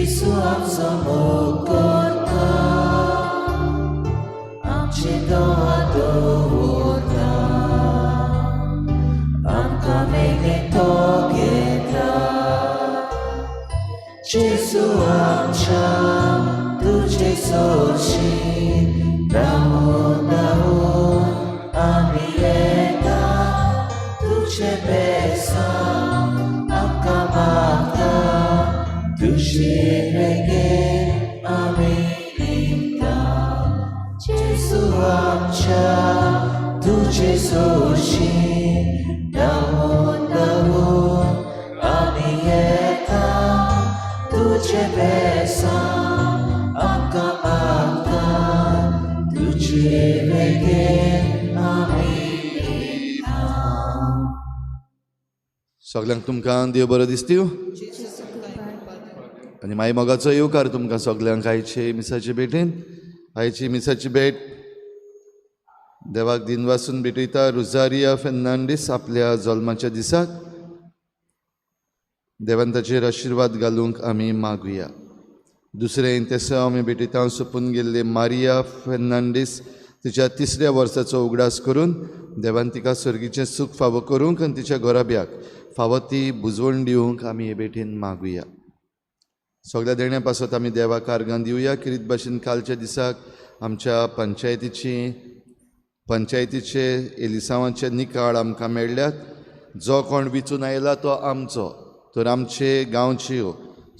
जेसू आमचो मोग करता, आमचे दोहा दवरता, आमकां वेगळे तो घेता. जेसू आमच्या तुजे सोशीत रावून रावून आमी येता. तुजे बेसान आमकां मागता, तुजे वेगळे आमी निघता. जेसू आमच्या तुजे सोशीत रावून रावून आमी येता. तुजे बेसान आमकां मागता, तुजे वेगळे आमी निघता. सगळ्यांक तुमकां देव बरो दिसती आनी माई मोगाचो येवकार तुमकां सगळ्यांक आयचे मिसाचे भेटेन. आयची मिसाची भेट देवाक दिनवासून भेटयता रोजारिया फेर्नांडीस आपल्या जल्माच्या दिसाक. देवान ताचेर आशिर्वाद घालूंक आमी मागुया. दुसरें तेसो आमी भेटयता सोंपून गेल्ले मारिया फेर्नांडीस तिच्या 3ऱ्या वर्साचो उगडास करून देवान तिका सर्गीचें सूख फावो करूंक आनी तिच्या घोराब्याक फावो ती बुजवण दिवंक आमी हे भेटेन मागुया. सगळ्या देण्या पासत आमी देवाक आर्गां दिवया. किरीत भाशेन कालच्या दिसाक आमच्या पंचायतीचे एलिसांवाचे निकाळ आमकां मेळ्ळ्यात. जो कोण विचून आयला तो आमचो, तर आमचे गांवच्यो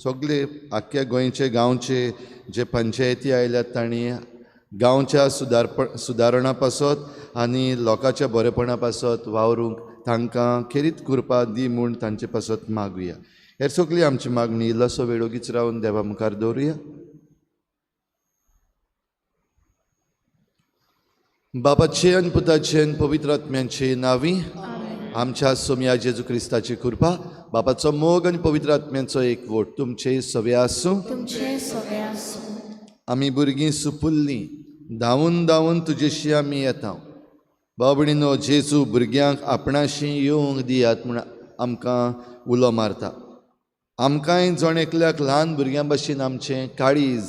सगळे आख्ख्या गोंयचे गांवचे जे पंचायती आयल्यात तांणी गांवच्या सुदारणा पासत आनी लोकांच्या बरेपणा पासत वावरूंक तांकां खेरीत कृपा दी म्हूण तांचे पासत मागुया. हेर सगळी आमची मागणी इल्लोसो वेळ ओगीच रावन देवा मुखार दवरुया. बापाचे आनी पुताचे आनी पवित्र आत्म्याचे नांवी. आमच्या सोम्या जेजू क्रिस्ताची कृपा, बापाचो मोग आनी पवित्र आत्म्याचो एकवट तुमचे सवे आसूं. आमी भुरगीं सुपुल्लीं धांवून धांवून तुजेशी आमी येता. बाबडीनो जेजू भुरग्यांक आपणाशी येवंक दियात म्हूण आमकां उलो मारता. आमकांय जण एकल्याक ल्हान भुरग्यां भाशेन आमचें काळीज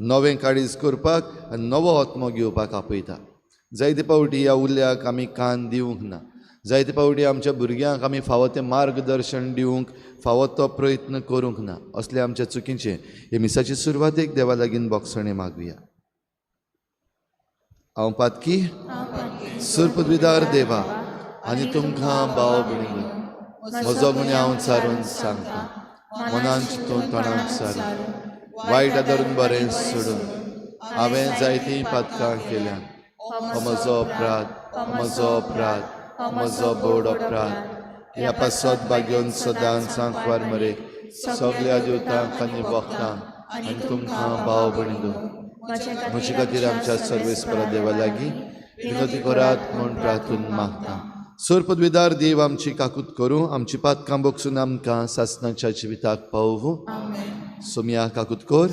नवें काळीज करपाक आनी नवो आत्मो घेवपाक आपयता. जायते फावटी ह्या उल्याक आमी कान दिवंक ना. जायते फावटी आमच्या भुरग्यांक आमी फावो तें मार्गदर्शन दिवंक फावो तो प्रयत्न करूंक ना. असले आमच्या चुकीचें हे मिसाची सुरवातेक देवा लागीं बोगसणे मागुया. हांव पातकी सुरपदवीदार देवा आनी तुमकां भाव भयणीनो, म्हजो गुन्हे हांव चारून सांगता. मनान चिंतून तोंडाक सारून वायट धरून बरें सोडून हांवें जायतीं पातकां केल्यान. हो म्हजो अपराध, म्हजो बोड अपराध. ह्या पासत भाग्योन सदांच सांकवार मरे सगळ्या देवतांक आनी भक्तांक आनी तुमकां भाव भयणीनो, म्हजे खातीर आमच्या सर्वेस्परा देवा लागीं विनोदी करात म्हूण प्रार्थून मागता. सुरपदवीदार देव आमची काकूत करूं, आमची पातकां बोगसून आमकां सासणाच्या जिविताक पावूं. सोम्या काकूत कोर,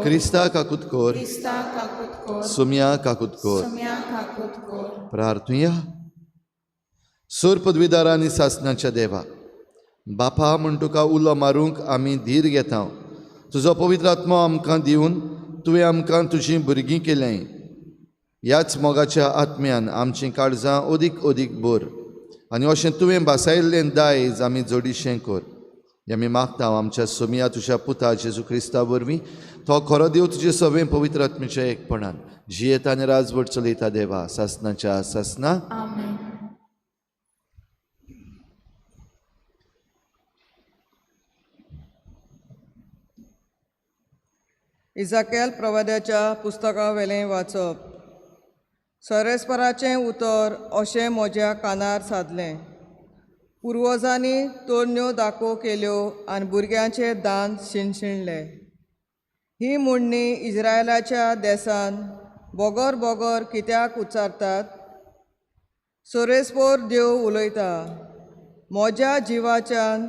क्रिस्ता काकूत कोर, सोम्या काकूत कोर. प्रार्थुया. सुरपदवीदार आनी सासणाच्या देवा, बापा म्हूण तुका उलो मारूंक आमी धीर घेता. तुजो पवित्र आत्मो आमकां दिवन तुवें आमकां तुजीं भुरगीं केल्याय. ह्याच मोगाच्या आत्म्यान आमचीं काळजां ओदीक ओदीक भर आनी अशें तुवें भासायल्लें दायज आमी जोडिशें कर. आमी मागता आमच्या सोम्या तुज्या पुता जेजू क्रिस्ता वरवीं तो खरो देव तुजे सवें पवित्र आत्म्याच्या एकपणान जियेता आनी राजवट चलयता देवा सासणाच्या सासना. इजाकेल प्रवाद्याच्या पुस्तका वेलें वाचप. सरेस्पराचें उतर अशें म्हज्या कानार सादलें. पुर्वजांनी तोरण्यो दाखो केल्यो आनी भुरग्यांचे दान शिणशिणले. ही म्हणणी इस्रायलाच्या देसान बोगोर बोगोर कित्याक उच्चारतात? सोरेस्पोर देव उलयता, म्हज्या जिवाच्यान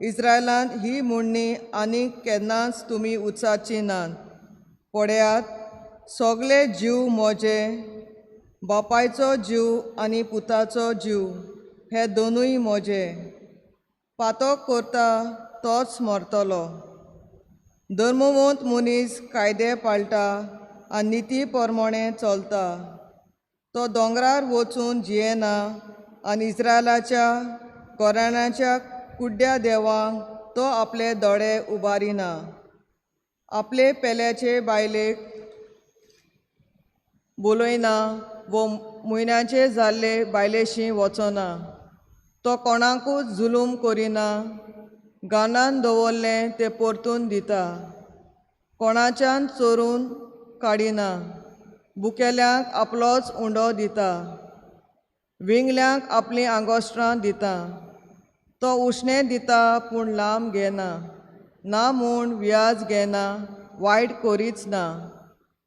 इस्रायलांत ही म्हणणी आनीक केन्नाच तुमी उच्चारची नात. पळयात, सगळे जीव म्हजे, बापायचो जीव आनी पुताचो जीव हे दोनूय म्हजे. पातक करता तोच मरतलो. धर्मवंत मनीस कायदे पाळटा आनी निती प्रमाणे चलता. तो दोंगरार वचून जियेना आनी इस्रायलाच्या घराण्याच्या कुड्ड्या देवांक तो आपले दोळे उबारिना. आपले पेल्याचे बायलेक बोलयना वो म्हयन्याचे जाल्ले बायलेशी वचना. तो कोणाकूच जुलूम करिना. गानान दवरलें तें परतून दिता. कोणाच्यान चोरून काडिना. बुकेल्यांक आपलोच उंडो दिता. विंगल्यांक आपलीं आंगोश्टां दिता. तो उश्णें दिता पूण लांब घेना. ना म्हूण व्याज घेना, वायट करीच ना.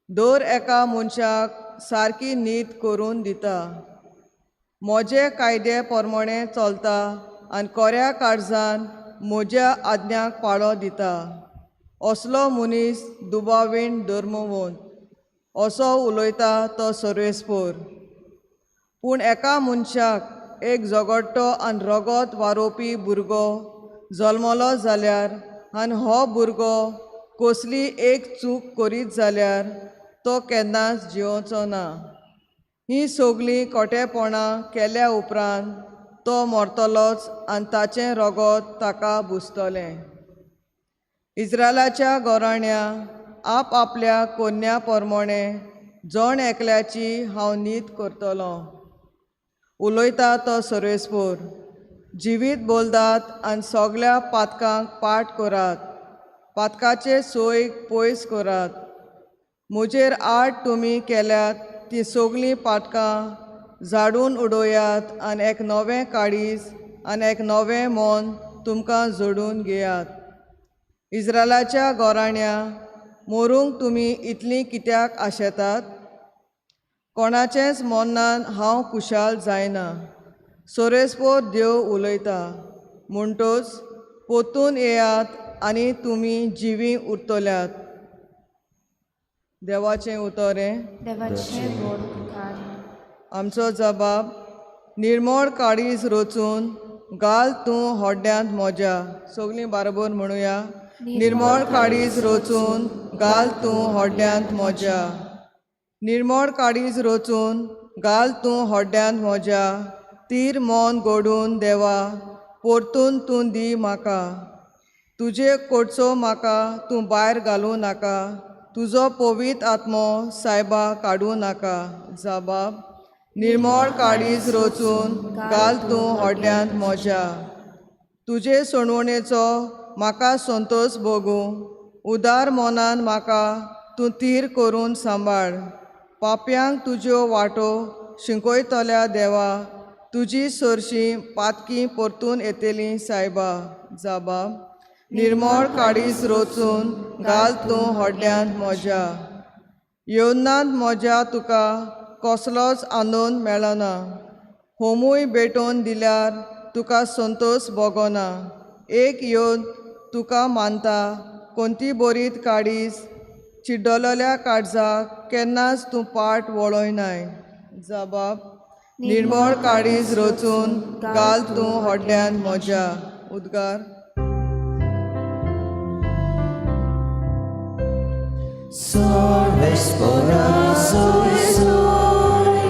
दर एका मनशाक सारकी नीत करून दिता. म्हजे कायदे प्रमाणे चलता आनी कोऱ्या काळजान म्हज्या आज्ञाक पाळो दिता. असलो मनीस दुबावीण धर्मवंत. असो उलयता तो सर्वेस्पर. पूण एका मनशाक एक झगडटो आनी रगत वारोवपी भुरगो जल्मलो जाल्यार आनी हो भुरगो कसली एक चूक करीत जाल्यार तो केन्नाच जियोचो ना. हीं सगळीं खोटेपणां केल्या उपरांत तो मरतलोच आनी ताचें रगत ताका भुसतलें. इस्रायलाच्या घराण्या आप आपल्या कोन्या प्रमाणे जण एकल्याची हांव नीत करतलों. उलयता तो सर्वेस्पर. जिवीत बोलतात आनी सगळ्या पातकांक पाट करात. पातकाचे सोयेक पयस करात. म्हजेर आड तुमी केल्यात तीं सगळीं पातकां झाडून उडोयात आनी एक नवें काळीज आनी एक नवें मोन तुमकां जोडून घेयात. इस्रायलाच्या घराण्या मरूंक तुमी इतलीं कित्याक आशेतात? कोणाचेंच मोन्नान हांव खुशाल जायना. सर्वेस्पर देव उलयता. म्हणटच पोत्तून येयात आनी तुमी जिवीं उरतल्यात. देवाचें उतोरें. देवाचे गोड तुकार. आमचो जबाब. निर्मळ काळीज रचून घाल तूं होड्ड्यांत म्हज्या. सगळीं बरोबर म्हणुया. निर्मळ काळीज रचून घाल तूं होड्ड्यांत म्हज्या. निर्मळ काळीज रचून घाल तूं होड्ड्यांत म्हज्या. तीर मोन घडून देवा परतून तूं दी म्हाका. तुजे कडचो म्हाका तूं भायर घालूं नाका. तुजो पवित्र आत्मो सायबा काडूं नाका. जबाब. निर्मळ काळीज रचून घाल तूं होड्ड्यांत म्हज्या. तुजे सणवणेचो म्हाका संतोश भोगूं. उदार मोनान म्हाका तूं तीर करून सांबाळ. पाप्यांक तुज्यो वाटो शिंकयतल्या देवा. तुजी सरशीं पातकीं परतून येतलीं सायबा. जबाब. निर्मळ काळीज रचून घाल तूं होड्ड्यांत म्हज्या. येवनांत म्हज्या तुका कसलोच आनंद मेळना. होमूय भेटोवन दिल्यार तुका संतोश भोगना. एक येवन तुका मानता. कोणती बरीत काळीज चिड्डलेल्या काळजाक केन्नाच तूं पाट वळोयनाय. जबाब. निर्मळ काळीज रचून घाल तूं होड्ड्यांत म्हज्या. उद्गार. Sorvespora, soy, soy.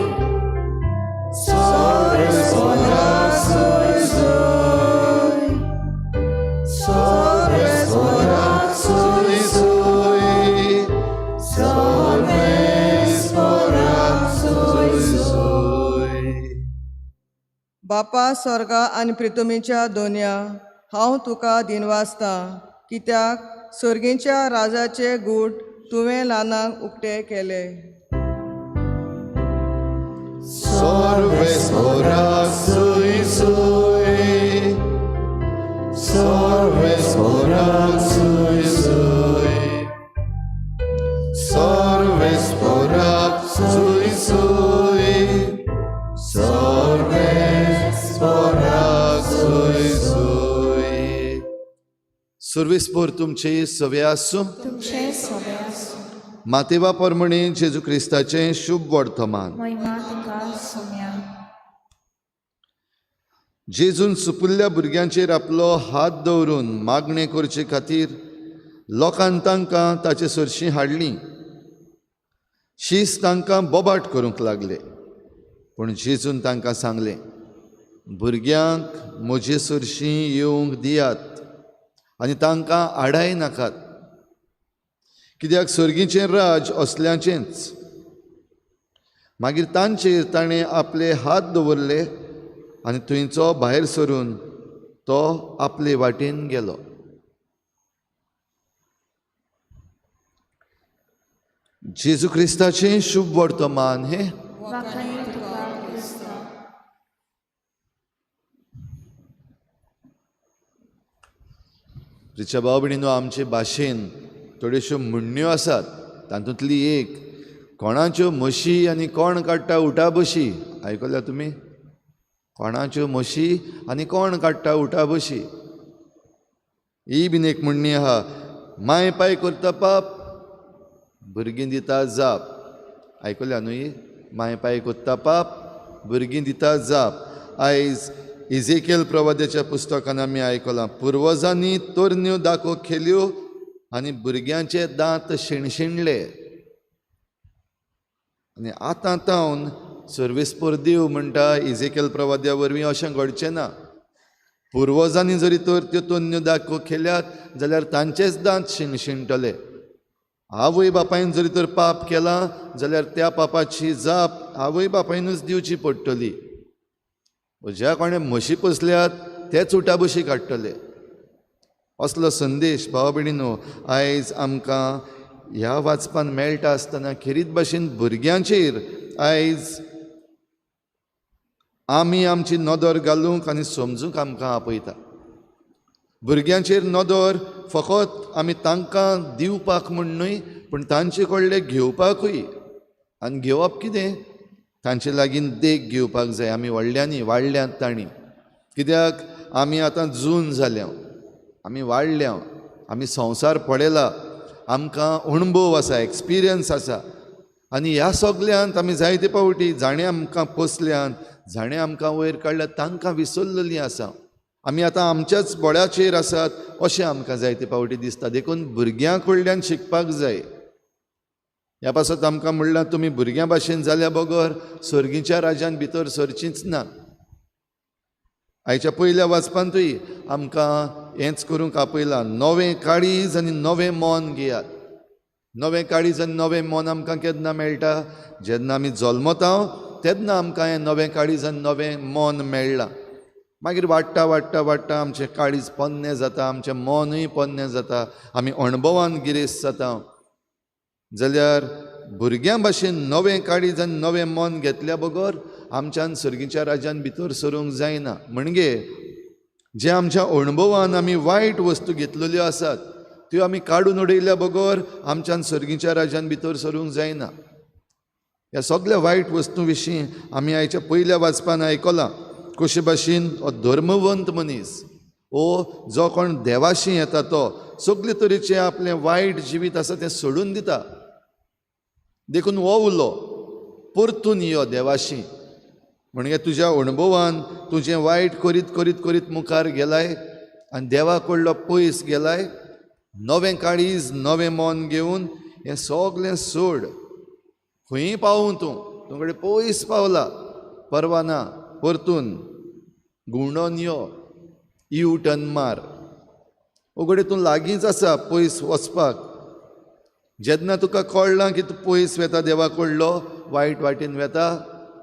Sorvespora, soy, soy. Sorvespora, soy, soy. Sorvespora, soy, soy. बापा स्वर्गा आनी पृथ्वीच्या दोनया हांव तुका दिनवासतां. कित्याक सर्गीच्या राजाचे गूट तुवें ल्हानांक उक्ते केले. Sorvespora, soy, soy. Sorvespora, soy, soy. Sorvespora, soy, soy. Sorvespora, soy, soy. सर्वेस्पर तुमचे सवे आसूं. तुमचे सवे आसूं. मातेवा परमणी जेजू क्रिस्ताचें शुभ वर्तमान. महिमा तुका सोम्या. जेजून सुपुल्ल्या भुरग्यांचेर आपलो हात दवरून मागणे करचे खातीर लोकांन तांकां ताचे सरशीं हाडलीं. शीस तांकां बोबाट करूंक लागले. पूण जेजून तांकां सांगलें, भुरग्यांक म्हजे सरशीं येवंक दियात आनी तांकां आडाय नाकात, कित्याक स्वर्गीचें राज असल्यांचेंच. मागीर तांचेर ताणें आपले हात दवरले आनी थंयचो भायर सरून तो आपले वाटेन गेलो. जेजू क्रिस्ताचें शुभ वर्तमान हे वखणी तुका क्रिस्त. प्रिच्या भाव भयणीनो, आमचे भाशेन थोड्योश्यो म्हणण्यो आसात. तातूंतली एक, कोणाच्यो म्हशी आनी कोण काडटा उठा बशी. आयकल्या तुमी? कोणाच्यो म्हशी आनी कोण काडटा उठा बशी. ही बीन एक म्हणणी आहा. माय पाय करता पाप, भुरगीं दिता जाप. आयकल्या न्हू ही? माय पाय कोत्ता पाप, भुरगीं दिता जाप. आयज इजेकिएल प्रवाद्याच्या पुस्तकान आमी आयकलां, पुर्वजांनी तोरण्यो दाखो केल्यो आनी भुरग्यांचे दांत शिणशिणले. आनी आतां तावन सर्वेस्पर देव म्हणटा इजेकिएल प्रवाद्या वरवीं अशें घडचें ना. पुर्वजांनी जरी तर त्यो तोरण्यो दाखो केल्यात जाल्यार तांचेच दांत शिणशिणटले. आवय बापायन जरी तर पाप केलां जाल्यार त्या पापाची जाप आवय बापायनूच दिवची पडटली. ज्या कोणें म्हशी पोसल्यात तेच उठा बशी काडटले. असलो संदेश भाव भयणीनो आयज आमकां ह्या वाचपान मेळटा आसतना खेरीत भाशेन भुरग्यांचेर आयज आमी आमची नदर घालूंक आनी समजूंक आमकां आपयता. भुरग्यांचेर नदर फकत आमी तांकां दिवपाक म्हूण न्हय, पूण तांचे कडले घेवपाकूय. आनी घेवप कितें? तांचे लागीं देख घेवपाक जाय. आमी व्हडल्यांनी वाडल्यांत तांणी, कित्याक आमी आतां जून जाल्या, आमी वाडल्या, आमी संवसार पळयला, आमकां अणभव आसा, एक्सपिरियन्स आसा. आनी ह्या सगल्यांत आमी जायते पावटी जाणें आमकां पोसल्यांत, जाणें आमकां वयर काडल्यात, तांकां विसरलेलीं आसा. आमी आतां आमच्याच बोळ्याचेर आसात अशें आमकां जायते पावटी दिसता. देखून भुरग्यां कडल्यान शिकपाक जाय. ह्या पासत आमकां म्हणलां, तुमी भुरग्यां भाशेन जाल्या बगर सर्गीच्या राज्यान भितर सरचींच ना. आयच्या पयल्या वाचपांतूय आमकां हेंच करूंक आपयलां, नवें काळीज आनी नवें मन घेयात. नवें काळीज आनी नवें मन आमकां केन्ना मेळटा? जेन्ना आमी जल्मता तेन्ना आमकां हें नवें काळीज आनी नवें मन मेळ्ळां. मागीर वाडटा वाडटा वाडटा आमचें काळीज पोन्नें जाता, आमचें मनूय पोन्नें जाता, आमी अणभवान गिरेस्त जाता. जाल्यार भुरग्यां भाशेन नवें काळीज आनी नवें मन घेतल्या बगर आमच्यान सर्गीच्या राज्यान भितर सरूंक जायना. म्हणजे जे आमच्या अणभवान आमी वायट वस्तू घेतलेल्यो आसात त्यो आमी काडून उडयल्या बगर आमच्यान सर्गीच्या राज्यान भितर सरूंक जायना. ह्या सगळ्या वायट वस्तू विशीं आमी आयच्या पयल्या वाचपान आयकलां. कशे भाशेन हो धर्मवंत मनीस, जो कोण देवाशी येता तो सगळे तरेचें आपलें वायट जिवीत आसा तें सोडून दिता. देखून हो उलो परतून यो देवाशी. म्हणजे तुज्या अणभवान तुजें वायट करीत करीत करीत मुखार गेलाय आनी देवा कडलो पयस गेलाय. नवें काळीज नवें मन घेवन हें सगळें सोड. खंयी पावूं तूं, तुमकडे पयस पावला, परवा ना, परतून गुंडोन यो, यू टर्न मार. उगडे तूं लागींच आसा पयस वचपाक. जेन्ना तुका कळलां की तूं पयस वेता देवा कडलो, वायट वाटेन वेता,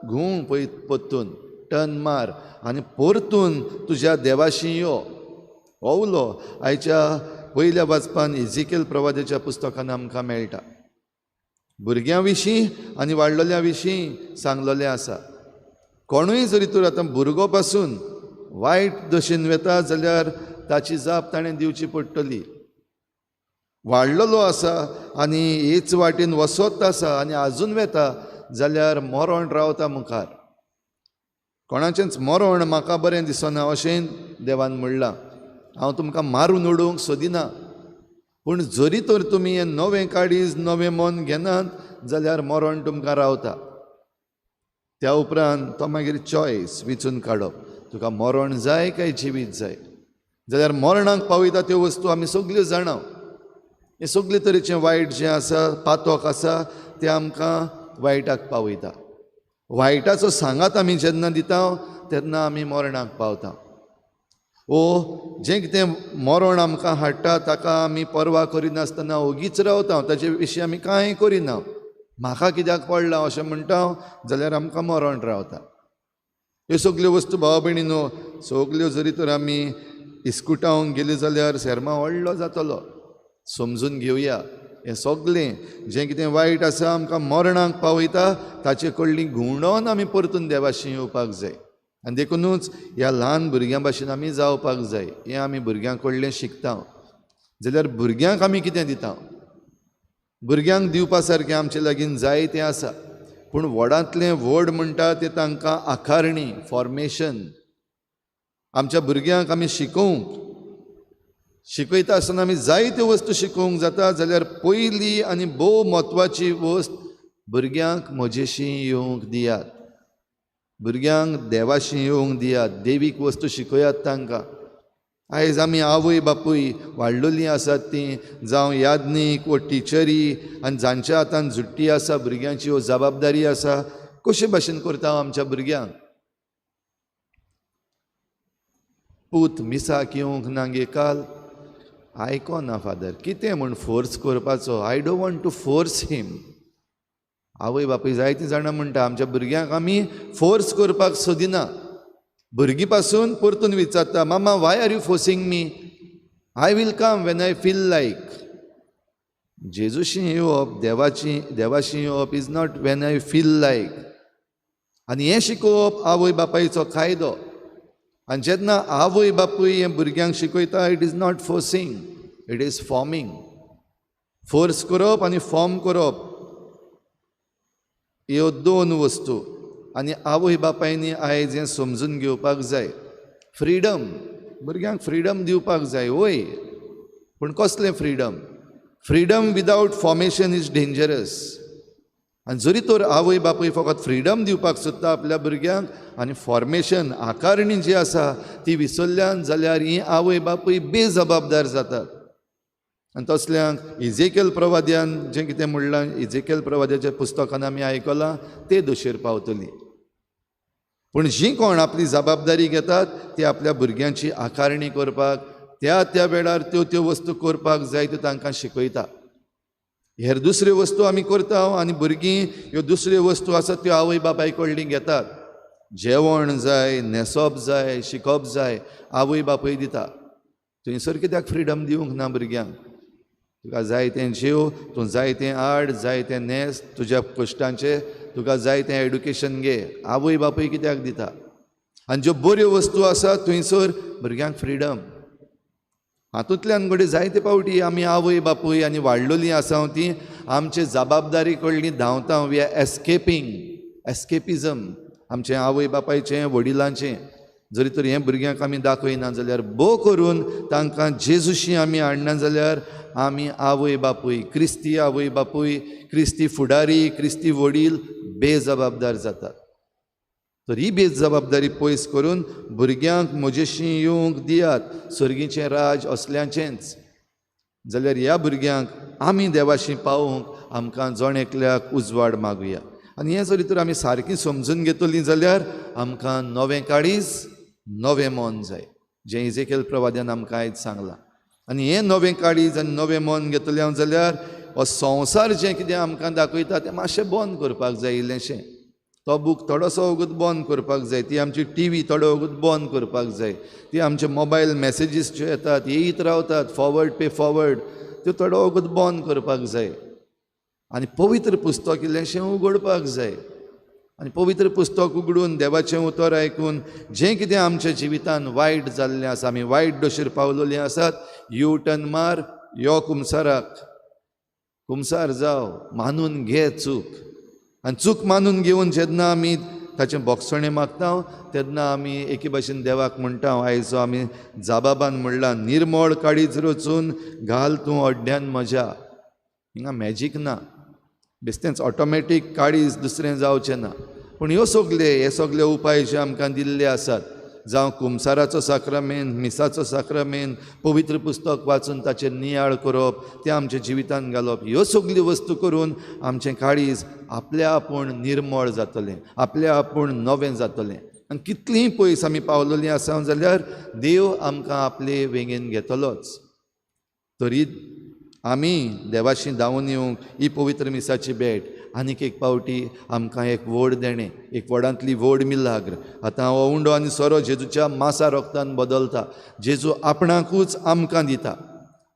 घुंव पळय परतून टर्न मार आनी परतून तुज्या देवाशी यो. हो उलो आयच्या पयल्या वाचपान इजेकिएल प्रवाद्याच्या पुस्तकान आमकां मेळटा. भुरग्यां विशीं आनी वाडलेल्या विशीं सांगलेलें आसा. कोणूय जरी तर आतां भुरगो पासून वायट दशेन वेता जाल्यार ताची जाप ताणें दिवची पडटली. वाडलेलो आसा आनी हेच वाटेन वसत आसा आनी आजून वेता जाल्यार मरण रावता मुखार. कोणाचेंच मरण म्हाका बरें दिसना अशें देवान म्हणलां. हांव तुमकां मारून उडोवंक सोदिना, पूण जरी तर तुमी हें नवें काळीज नवें मन घेनात जाल्यार मरण तुमकां रावता. त्या उपरांत तो मागीर चॉयस विचून काडप, तुका मरण जाय काय जिवीत जाय. जाल्यार मरणाक पावयता त्यो वस्तू आमी सगल्यो जाणा. हे सगळे तरेचें वायट जें आसा पातक आसा तें आमकां वायटाक पावयता. वायटाचो सांगात आमी जेन्ना दिता तेन्ना आमी मरणाक पावता. जें कितें मरण आमकां हाडटा ताका आमी पर्वा करिनासतना ओगीच रावता, ताचे विशीं आमी कांय करिना. म्हाका कित्याक पडला अशें म्हणटा जाल्यार आमकां मरण रावता. ह्यो सगल्यो वस्तू भाव भयणीनो सगल्यो जरी तर आमी इस्कुटावंक गेली जाल्यार शर्मा व्हडलो जातलो. समजून घेवया हें सगलें जें कितें वायट आसा आमकां मरणाक पावयता ताचे कडली घुंवडोवन आमी परतून देवाशी येवपाक जाय. आनी देखूनच ह्या ल्हान भुरग्यां भाशेन आमी जावपाक जाय. हें आमी भुरग्यां कडलें शिकता. जाल्यार भुरग्यांक आमी कितें दिता? भुरग्यांक दिवपा सारकें आमचे लागीं जायतें आसा, पूण व्हडांतलें व्हड म्हणटा तें तांकां आकारणी, फॉर्मेशन. आमच्या भुरग्यांक आमी शिकयता आसतना आमी जायत्यो वस्तू शिकोवंक जाता. जाल्यार पयली आनी भोव म्हत्वाची वस्त भुरग्यांक म्हजेशी येवंक दियात, भुरग्यांक देवाशी येवंक दियात, देवीक वस्तू शिकयात तांकां. आयज आमी आवय बापूय वाडलेलीं आसात तीं जावं याज्ञीक वो टिचरी आनी जांच्या हातान जुट्टी आसा भुरग्यांची हो जबाबदारी आसा, कशे भाशेन करता आमच्या भुरग्यांक? पूत मिसाक येवंक नांगे काल आयकोना फादर, कितें म्हूण फोर्स करपाचो? I don't want to force him. आवय बापूय जायतीं जाणां म्हणटा आमच्या भुरग्यांक आमी फोर्स करपाक सोदिना. भुरगीं पासून परतून विचारता, मामा why are you forcing me? I will come when I feel like. जेजूशी येवप, देवाशी येवप is not when I feel like. आनी हें शिकोवप आवय बापायचो कायदो. आनी जेन्ना आवय बापूय हें भुरग्यांक शिकयता, it is not forcing, it is forming. Force करप आनी फॉर्म करप ह्यो दोन वस्तू. आनी आवय बापायनी आयज हें समजून घेवपाक जाय. फ्रिडम, भुरग्यांक फ्रिडम दिवपाक जाय वय, पूण कसलें freedom? Freedom without formation is dangerous. आनी जरी तर आवय बापूय फकत फ्रिडम दिवपाक सोदता आपल्या भुरग्यांक आनी फॉर्मेशन, आकारणी जी आसा ती विसरल्यान जाल्यार ही आवय बापूय बेजबाबदार जातात. आनी तसल्यांक इजेकेल प्रवाद्यान जें कितें म्हणलां, इजेकेल प्रवाद्याच्या पुस्तकान आमी आयकलां ते दोशेर पावतलीं. पूण जीं कोण आपली जबाबदारी घेतात ती आपल्या भुरग्यांची आकारणी करपाक, त्या वेळार त्यो वस्तू करपाक जाय त्यो तांकां शिकयता. हेर दुसऱ्यो वस्तू आमी करता आनी भुरगीं ह्यो दुसऱ्यो वस्तू आसात त्यो आवय बापाय कडलीं घेतात. जेवण जाय, न्हेसप जाय, शिकप जाय, आवय बापूय दिता. थंयसर कित्याक फ्रिडम दिवंक ना भुरग्यांक? तुका जाय तें जेव, तूं जाय तें हाड, जाय तें न्हेस, तुज्या कश्टांचे तुका जाय तें एड्युकेशन घे, आवय बापूय कित्याक दिता? आनी ज्यो बऱ्यो वस्तू आसात थंयसर भुरग्यांक फ्रिडम. हातूंतल्यान घडये जायते फावटी आमी आवय बापूय आनी वाडलेलीं आसा तीं आमचे जबाबदारी कडलीं धांवता. वी आर एस्केपिजम आमचें आवय बापायचें, वडिलांचें. जरी तर हें भुरग्यांक आमी दाखयना जाल्यार भोव करून तांकां जेजूशी आमी हाडना जाल्यार आमी आवय बापूय, क्रिस्ती आवय बापूय, क्रिस्ती फुडारी, क्रिस्ती वडील बेजबाबदार जातात. तर ही बेजबाबदारी पयस करून भुरग्यांक म्हजेशी येवंक दियात, सर्गीचें राज असल्यांचेंच. जाल्यार ह्या भुरग्यांक आमी देवाशी पावोवंक आमकां जण एकल्याक उजवाड मागुया. आनी हें जरी तर आमी सारकीं समजून घेतलीं जाल्यार आमकां नवें काळीज, नवें मन जाय, जें इजेकेल प्रवाद्यान आमकां आयज सांगलां. आनी हें नवें काळीज आनी नवें मन घेतलें हांव जाल्यार हो संवसार जें कितें आमकां दाखयता तें मातशें बंद करपाक जाय. इल्लेंशें तो बूक थोडोसो वगूत बंद करपाक जाय. ती आमची टीव्ही थोडो वगूत बंद करपाक जाय. ती आमचे मोबायल मॅसेजीस ज्यो येतात, येयत रावतात, फॉवर्ड पे फॉवर्ड, त्यो थोडो वगूत बंद करपाक जाय. आनी पवित्र पुस्तक इल्लेंशें उगडपाक जाय. आनी पवित्र पुस्तक उगडून देवाचें उतर आयकून जें कितें आमच्या जिवितान वायट जाल्लें आसा, आमी वायट दोशीर पावलेलीं आसात, यू टर्न मार, यो कुमसाराक, कुमसार जाव, मानून घे चूक. आनी चूक मानून घेवन जेन्ना आमी ताचें बोगसणें मागता तेन्ना आमी एके भाशेन देवाक म्हणटा, आयजो आमी जाबाबान म्हणलां, निर्मळ काळीज रचून घाल तूं अड्ड्यान म्हज्या. हिंगा मॅजीक ना, बेश्टेंच ऑटोमॅटीक काळीज दुसरें जावचें ना. पूण हे सगळे उपाय जे आमकां दिल्ले आसात जावं कुमसाराचो साक्रमेंत, मिसाचो साक्रमेंत, पवित्र पुस्तक वाचून ताचेर नियाळ करप, तें आमच्या जिवितांत घालप, ह्यो सगल्यो वस्तू करून आमचें काळीज आपल्या आपूण निर्मळ जातलें, आपल्या आपूण नवें जातलें. आनी कितलींय पयस आमी पावलेलीं आसा जाल्यार देव आमकां आपले वेगेन घेतलोच. तरी आमी देवाशी धांवून येवंक ही पवित्र मिसाची भेट आनीक एक पावटी आमकां एक व्हड देणें, एक व्हडांतली व्हड मिलाग्र. आतां हो उंडो आनी सोरो जेजूच्या मासा रोगतान बदलता, जेजू आपणाकूच आमकां दिता.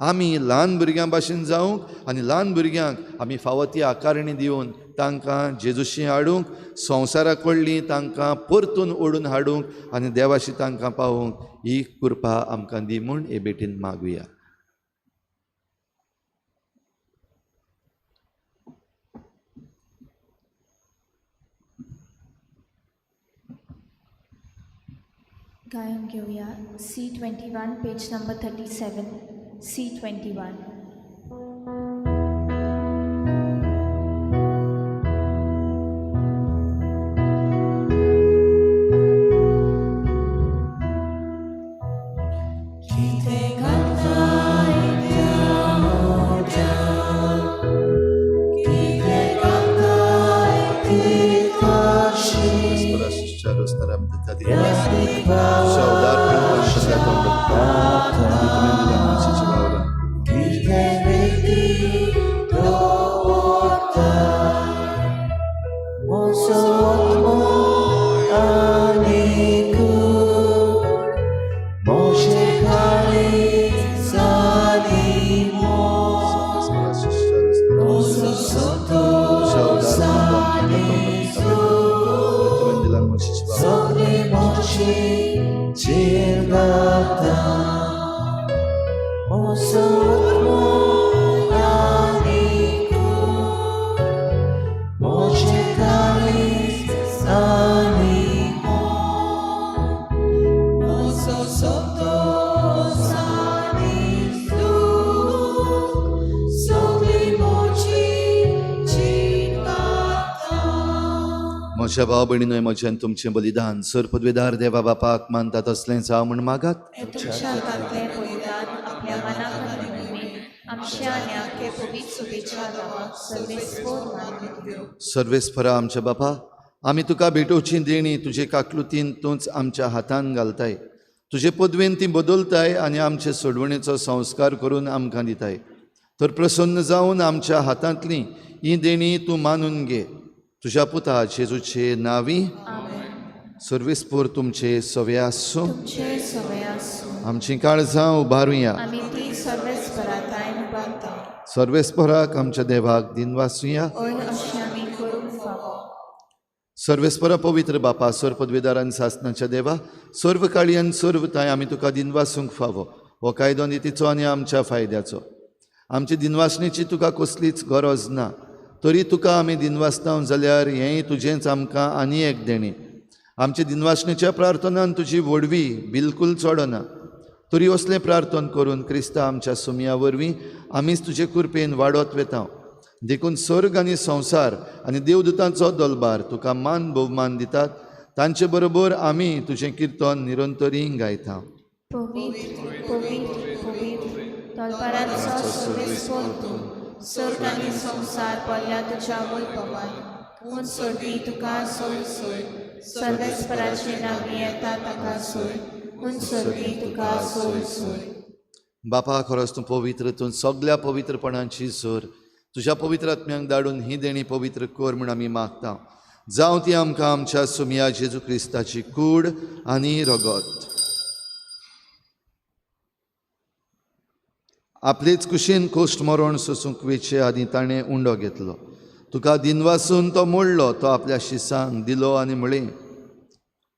आमी ल्हान भुरग्यां भाशेन जावंक आनी ल्हान भुरग्यांक आमी फावो ती आकारणी दिवन तांकां जेजूशी हाडूंक, संवसाराक कडलीं तांकां परतून ओडून हाडूंक आनी देवाशी तांकां पावोवंक ही कृपा आमकां दी म्हूण हे भेटीन मागुया. गायन घेऊया C21 पेज नंबर 37 C21. म्हज्या भाव भयणींनो, म्हज्यान तुमचें बलिदान सर पदवेदार देवा बापाक मानता तसलें जावं म्हूण मागात. तुमच्या हातांतलें बलिदान आपल्या मनाक घालून आमच्या आनी आख्खे पवित्र सुबेच्या नांवाक सर्वेस्पोर मानून घेवं. सर्वेस्परा आमच्या बापा, आमी तुका भेटोवची देणी तुजे काकलुतीन तूंच आमच्या हातान घालताय. तुजे पदवेन ती बदलताय आनी आमचे सोडवणेचो संस्कार करून आमकां दिताय. तर प्रसन्न जावन आमच्या हातांतली ही देणी तूं मानून घे. तुज्या पुता जेजूचे नांवी सर्वेस्पोर तुमचे सवे आसूं. तुमचे सवय आसूं. आमची काळजां उबारुया. आमी ती सर्वेस्परातायेन बांदता. सर्वेस्पराक आमच्या देवाक दिनवासुया. हय अशें आमी करूंक फावो. सर्वेस्परा पवित्र बापा, सर पदवेदार आनी सासणाच्या देवा, सर्व काळी आनी सर्व ताय आमी तुका दिनवासूंक फावो. हो कायदो नितीचो आनी आमच्या फायद्याचो. आमची दिनवासणेची तुका कसलीच गरज ना. तरी तुका आमी दिनवासता जाल्यार हेंय तुजेंच आमकां आनी एक देणी. आमचे दिनवासणेच्या प्रार्थनान तुजी वडवी बिलकूल चोडना. तरी असलें प्रार्थन करून क्रिस्ता आमच्या सुमया वरवीं आमीच तुजे कृपेन वाडत वेता. देखून स्वर्ग आनी संवसार आनी देवदूतांचो दलबार तुका मान भोवमान दितात. तांचे बरोबर आमी तुजें किर्तन निरंतरी गायता. पवित्र पवित्र पवित्र दलबारांचो सर्वेस्पोर तूं. सर्ग आनी संवसार पडल्या तुज्या वैभवान. पूण सोडवी तुका सोय सोय. सर्वेस्पराचे नांवी येता ताका सोय. पूण सोडवी तुका सोय सोय. बापा, खरोच तूं पवित्र, तूं सगल्या पवित्रपणांची सोर. तुज्या पवित्र आत्म्यांक धाडून ही देणी पवित्र कर म्हूण आमी मागता. जावं ती आमकां आमच्या सुमया जेजू क्रिस्ताची कूड आनी रगत. आपलेच कुशीन कोश्ट मरण सोसूंक वेचे आनी ताणें उंडो घेतलो. तुका दिनवासून तो मोडलो. तो आपल्या शिसांक दिलो आनी म्हळें,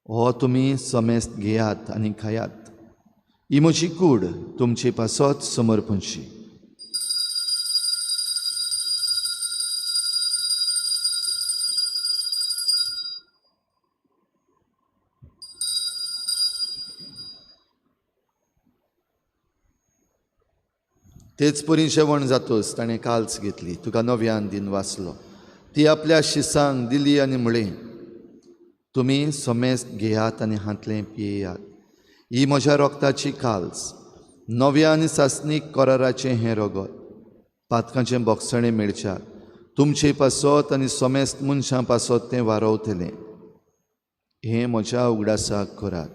हो तुमी समेस्त घेयात आनी खायात. ही म्हजी कूड तुमचे पासत समर्पणची. तेच परी जेवण जातोच ताणें काल्स घेतली. तुका नव्यान दिन वाचलो. ती आपल्या शिसांक दिली आनी म्हळें, तुमी समेस्त घेयात आनी हातलें पियेयात. ही म्हज्या रोगताची काल्स, नव्या आनी सासणीक कराराचें हें रगत, पातकांचें बोगसणें मेळच्यात. तुमचे पासत आनी समेस्त मनशां पासत तें वारवतलें. हें म्हज्या उगडासाक करात.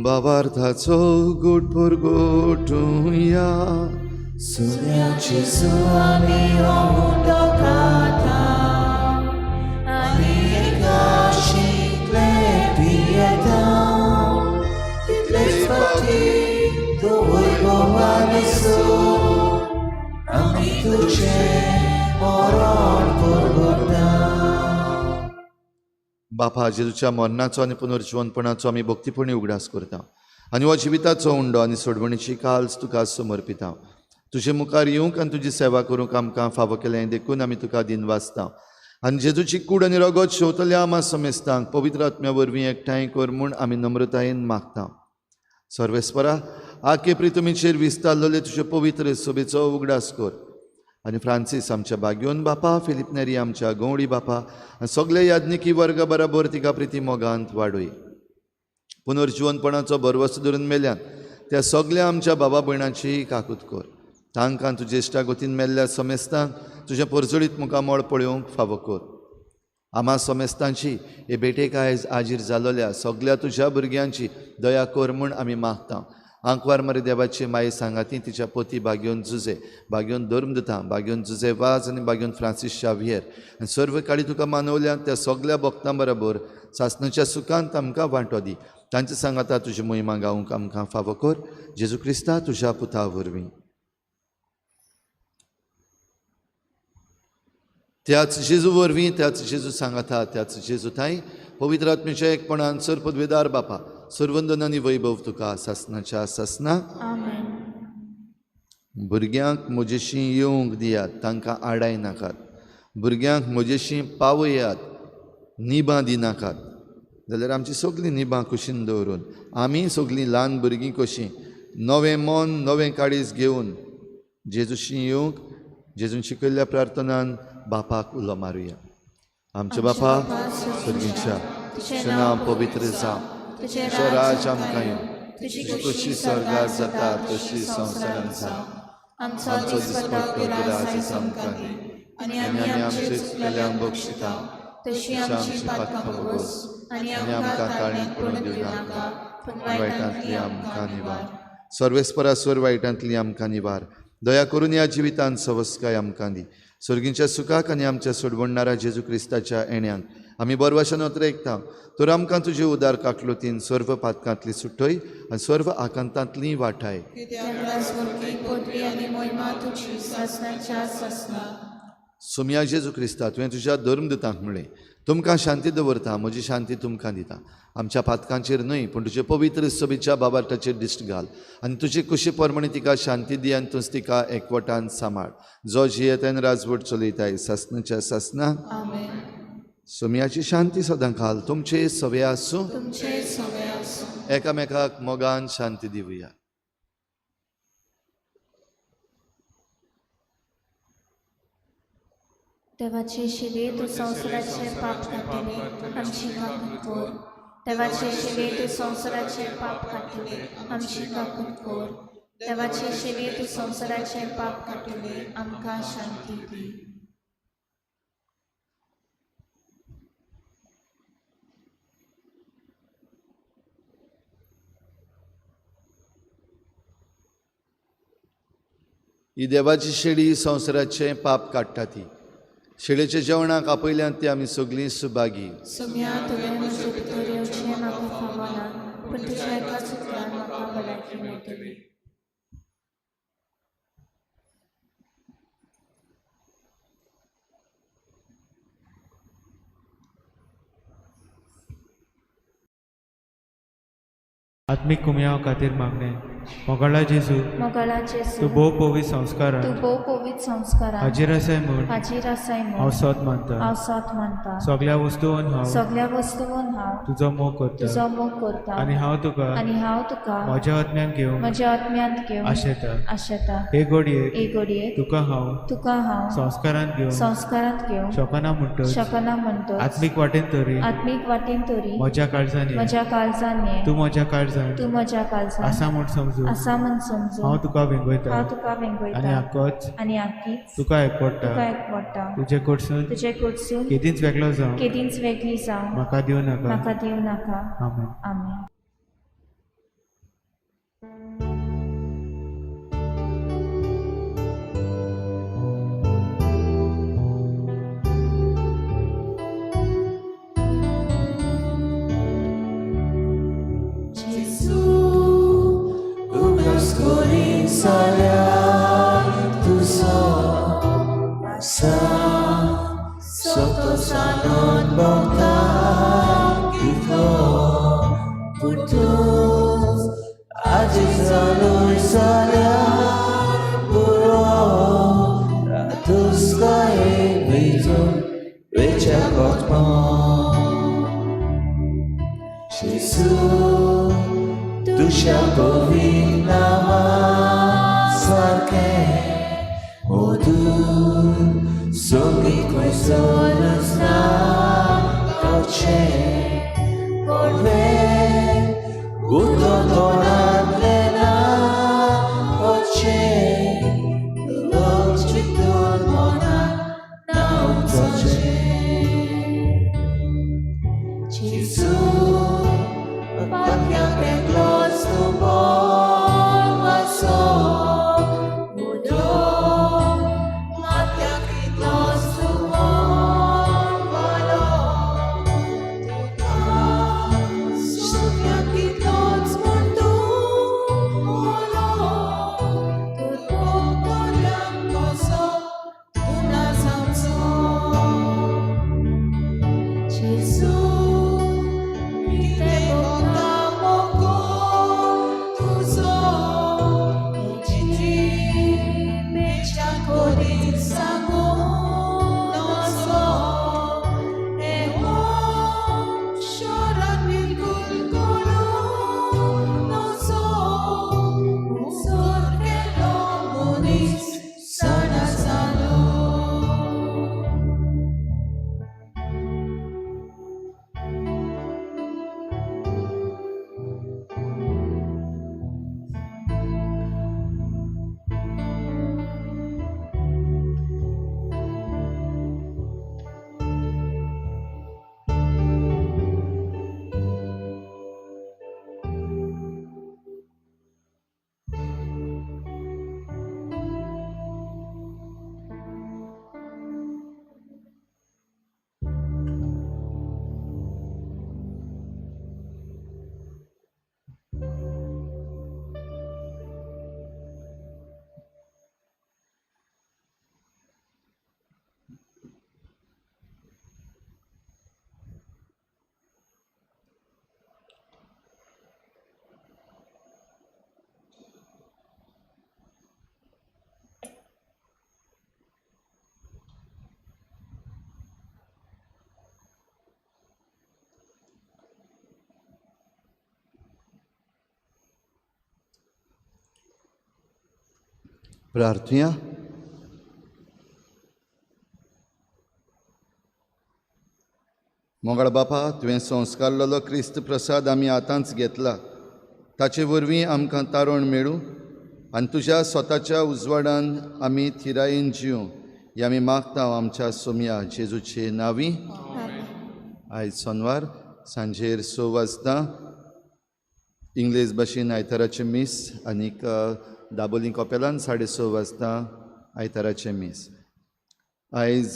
बाबार्थाचो गोट भर गोठुया. सुन्याची सुवामी ओमुटो खाता आनी एका शिकले पियेता तितलेच फाटी तूं वैभवान आमी तुजें मरण परगटा. बापा, जेजूच्या मरणाचो आनी पुनर्जीवनपणाचो आमी भक्तीपणी उगडास करता आनी हो जिविताचो उंडो आनी सोडवणीची काल्स तुका समर्पिता. तुजे मुखार येवंक आनी तुजी सेवा करूंक आमकां फावो केलें देखून आमी तुका दिनवासता. आनी जेजूची कूड आनी रगत शेवतल्या आमा समेस्तांक पवित्र आत्म्या वरवीं एकठांय कर म्हूण आमी नम्रतायेन मागता. सर्वेस्परा, आखे प्रितुमीचेर विस्तारलेले तुजे पवित्र सभेचो उगडास कर. आनी फ्रांसीस आमच्या बागयोन बापा, फिलिप नेरी आमच्या गवळी बापा आनी सगळे याज्ञिकी वर्ग बराबर तिका प्रिती मोगांत वाडय. पुनर्जीवनपणाचो भरवसो धरून मेल्यान त्या सगळ्या आमच्या बाबा भयणांची काकूत कर. तांकां तुजे इश्टागोतीन मेल्ल्या समेस्तांक तुजे परजळीत मुखामळ पळोवंक फावो कर. आमा समेस्तांची हे भेटेक आयज आजीर जालोल्या सगळ्या तुज्या भुरग्यांची दया कर म्हूण आमी मागता. आंकवार मरे देवाची माये सांगाती तिच्या पोती बागयोन जुजे, बागयोन धर्मदुतां, बागयोन जुजे वाज आनी बागयोन फ्रांसीस शावियर आनी सर्व काळी तुका मानवल्या त्या सगळ्या भक्तां बरोबर सासणाच्या सुखांत आमकां वांटो दी. तांचे सांगाता तुजी मोहिमा गावंक आमकां फावो कर. जेजू क्रिस्ता तुज्या पुता वरवीं. त्याच जेजू वरवीं, त्याच जेजू सांगाता, त्याच जेजू थाय पवित्र आत्म्याच्या एकपणान सर पदवेदार बापा, सर्वंदन आनी वैभव तुका सासणाच्या सासना. आमेन. भुरग्यांक म्हजेशी येवंक दियात, तांकां आडाय नाकात. भुरग्यांक म्हजेशी पावयात, निबां दिनाकात. जाल्यार आमची सगळीं निबां कुशीन दवरून आमी सगळीं ल्हान भुरगीं कशीं नवें मन नवें काळीज घेवन जेजूशी येवंक जेजून शिकयल्ल्या प्रार्थनान बापाक उलो मारुया. आमचे बापा सर्गीच्या, तुजें नांव पवित्र जावं, तुजो राज आमकां येवं, तुजी कशी स्वर्गार जाता तशी संवसारांत जावं. आमचो दिसपट्टो गिराय आमकां दी आनी आमी आमचे चुकलेल्यांक बक्षिता तशी आमची पातकां भोगोस आनी आमकां ताळणेंत पडूंक दिवं नाका, पूण वायटांतली आमकां निवार. सर्वेस्परा स्वर वायटांतली आमकां निवार. दया करून ह्या जिवितांत सवस्काय आमकां दी. सर्गींच्या सुखाक आनी आमच्या सोडवणाऱ्या जेजू क्रिस्ताच्या येण्याक आमी बरवाशान वतरेकता. तर आमकां तुजे उदार काकलुतीन सर्व पातकांतली सुटय आनी सर्व आकांतांतली वाटाय. पदवी आनी मोहिमा तुजी सासणाच्या सासना. सुम्या जेजू क्रिस्ता, तुवें तुज्या धर्मदुतांक म्हणलें, तुमकां शांती दवरता, म्हजी शांती तुमकां दिता. आमच्या पातकांचेर न्हय पूण तुजे पवित्र सभेच्या बाबाटाचेर दिश्ट घाल आनी तुजी कुशी परमणी तिका शांती दी आनी तुज तिका एकवटान सांबाळ. जो जियेतेन राजवट चलयताय सासणाच्या सासना. सुम्याची शांती सदां घाल. तुमचे सवे आसूं. एकामेकाक मोगान शांती दिवया. देवाचे शिवे तूं संवसाराचे पाप काटिले आमची काकूत कर. देवाचे शिवे तूं संवसाराचे पाप काटिले आमची काकूत कर. देवाचे शिवे तूं संवसाराचे पाप काटिले आमकां शांती दी. ही देवाची शेळी संवसाराचे पाप काडटा ती. शेळेच्या जेवणाक आपयल्यांत ती आमी सगळीं सुभागी. सुम्या तुवें म्हजे भितर येवचें म्हाका फावना, पूण तुज्या एकाच उतरान म्हाका भलायकी मेळटली. आत्मीक कुमयाव खातीर मागणें. मोगाळा जेजू मोगाळा जेजू तूं भोव पवित्र संस्कारान तूं भोव पवित्र संस्कारान हाजीर आसाय म्हूण हाजीर आसाय हांव म्हूण सोत मानता हांव सोत मानता सगळ्या वस्तूंन हांव सगळ्या वस्तूंन हांव तुजो मोग करता तुजो मोग करता आनी हांव तुका आनी हांव तुका म्हज्या आत्म्यान घेवन म्हज्या आत्म्यांत घेवन आशेता आशेता हे घडयेक एक घडयेक तुका हांव तुका हांव संस्कारान घेवन संस्कारांत घेवन शकना म्हणटच शकना म्हणटच आत्मीक वाटेन तरी आत्मीक वाटेन तरी म्हज्या काळजांनी म्हज्या काळजान ये तूं म्हज्या काळजान तूं म्हज्या काळजान आसा म्हूण समजून आसा म्हण समजून हांव तुका वेंगयता हांव तुका आनी वेंगयता आक्कोच आनी आख्खीच तुका तुका एकपडटा एकवडटा तुजे कडसून तुजे कडसून केदींच वेगळो जावं केदींच वेगळी जावं म्हाका दिवं नाका म्हाका दिवं नाका आमेन आमेन. Sotto salon bongka Iko putus Aziz zalui salia Puro Ratus kai Vizun Vecha kotmo Jesus Dusha povinama Sarke Modul Sungit quei solos na Dolce Volve Guto tornarle na Oce Dolce tormona Na utoce Gesù Patria che glos tu bon vaso Mudo प्रार्थुया. मोगळ बापा, तुवें संस्कारलेलो क्रिस्त प्रसाद आमी आतांच घेतला. ताचे वरवीं आमकां तारण मेळूं आनी तुज्या स्वताच्या उजवाडान आमी थिरायेन जिवं हें आमी मागता आमच्या सोम्या जेजूचे नांवी. आयज सोनवार सांजेर 6 वाजता इंग्लीश भाशेन आयताराचें मीस आनीक दाबोलीं कॉपेलान 6:30 वाजता आयताराचें मीस. आयज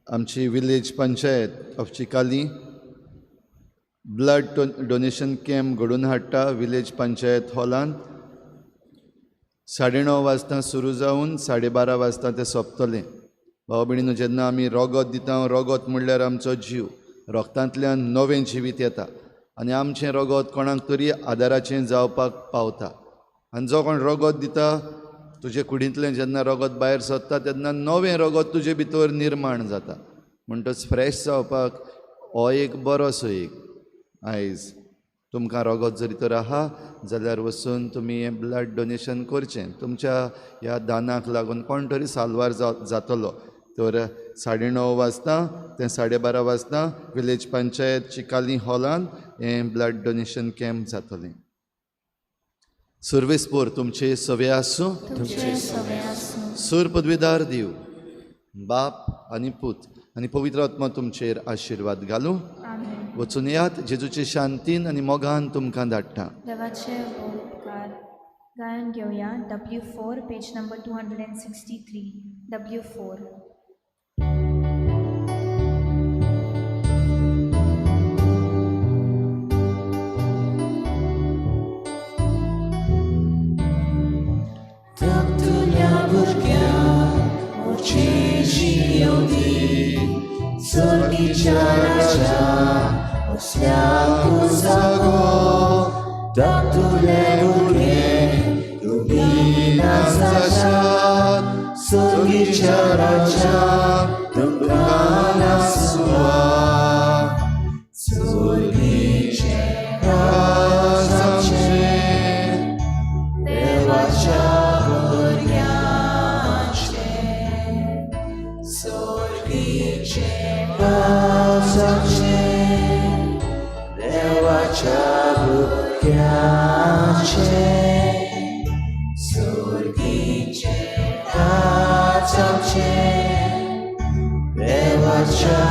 आमची village panchayat of Chicalim blood donation camp घडोवन हाडटा विलेज पंचायत हॉलांत. 9:30 वाजता सुरू जावन 12:30 वाजता ते सोंपतलें. भाव भयणीनो, जेन्ना आमी रोगत दिता, रोगत म्हणल्यार आमचो जीव. रोगतांतल्यान नवें जिवीत येता आनी आमचें रोगत कोणाक तरी आदाराचें जावपाक पावता. आनी जो कोण रगत दिता तुजे कुडींतलें जेन्ना रगत भायर सरता तेन्ना नवें रगत तुजे भितर निर्माण जाता म्हणटच फ्रेश जावपाक हो एक बरोसो एक आयज तुमकां रगत जरी तर आहा जाल्यार वचून तुमी हें ब्लड डोनेशन करचें तुमच्या ह्या दानाक लागून कोण तरी साल्वार जातलो तर 9:30 वाजता ते 12:30 वाजता विलेज पंचायत चिकाली हॉलांत हें ब्लड डोनेशन कॅम्प जातलें सर्वेस्पोर तुमचे सवे आसूं तुमचे सवे आसूं सूर पदवीदार दिव बाप आनी पूत आनी पवित्र आत्मा तुमचेर आशिर्वाद घालूं आमेन वचून यात जेजूचे शांतीन आनी मोगान तुमकां धाडटा देवाचे बोल उपकार गायन घेवया W4 page number 263 W4 Tulia burkia, oczyści odi, zorgicia raja, oświatu zago. Tulia burkia, lumina zasiad, zorgicia raja, dumkana sua. Zorgicia raja, dewacia dewacia burkiacie, sorgicie racacie, dewacia